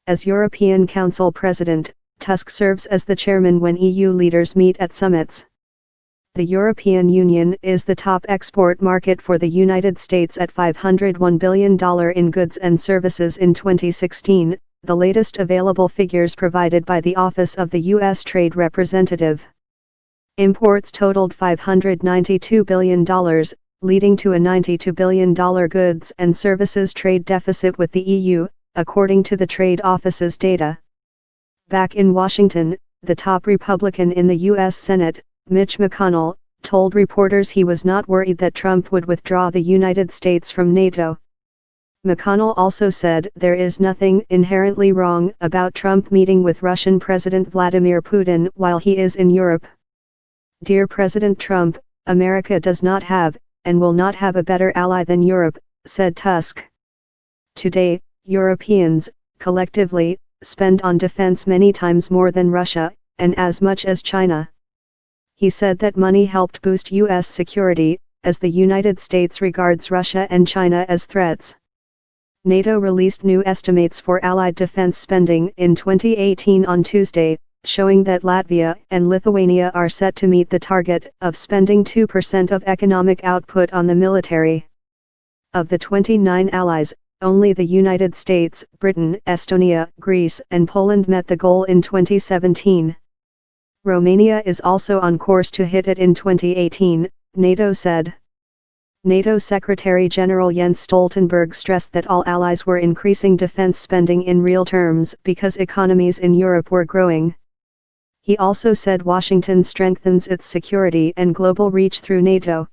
As European Council President, Tusk serves as the chairman when EU leaders meet at summits. The European Union is the top export market for the United States at $501 billion in goods and services in 2016, the latest available figures provided by the Office of the U.S. Trade Representative. Imports totaled $592 billion, leading to a $92 billion goods and services trade deficit with the EU, according to the Trade Office's data. Back in Washington, the top Republican in the U.S. Senate, Mitch McConnell, told reporters he was not worried that Trump would withdraw the United States from NATO. McConnell also said there is nothing inherently wrong about Trump meeting with Russian President Vladimir Putin while he is in Europe. Dear President Trump, America does not have, and will not have a better ally than Europe, said Tusk. Today, Europeans, collectively, spend on defense many times more than Russia, and as much as China. He said that money helped boost U.S. security, as the United States regards Russia and China as threats. NATO released new estimates for Allied defense spending in 2018 on Tuesday, showing that Latvia and Lithuania are set to meet the target of spending 2% of economic output on the military. Of the 29 allies, only the United States, Britain, Estonia, Greece, and Poland met the goal in 2017. Romania is also on course to hit it in 2018, NATO said. NATO Secretary-General Jens Stoltenberg stressed that all allies were increasing defense spending in real terms because economies in Europe were growing. He also said Washington strengthens its security and global reach through NATO.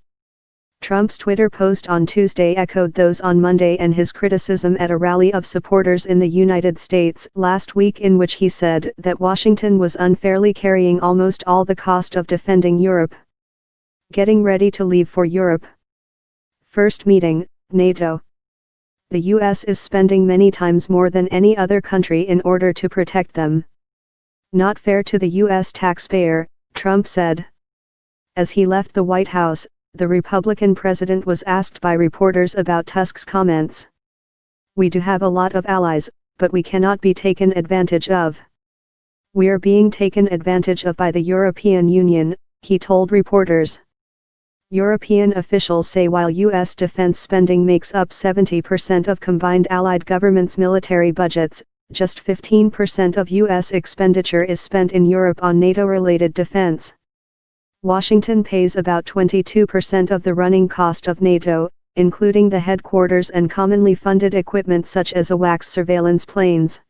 Trump's Twitter post on Tuesday echoed those on Monday and his criticism at a rally of supporters in the United States last week, in which he said that Washington was unfairly carrying almost all the cost of defending Europe. Getting ready to leave for Europe. First meeting, NATO. The U.S. is spending many times more than any other country in order to protect them. Not fair to the U.S. taxpayer, Trump said. As he left the White House, the Republican president was asked by reporters about Tusk's comments. We do have a lot of allies, but we cannot be taken advantage of. We're being taken advantage of by the European Union, he told reporters. European officials say while U.S. defense spending makes up 70% of combined allied governments' military budgets, just 15% of U.S. expenditure is spent in Europe on NATO-related defense. Washington pays about 22% of the running cost of NATO, including the headquarters and commonly funded equipment such as AWACS surveillance planes.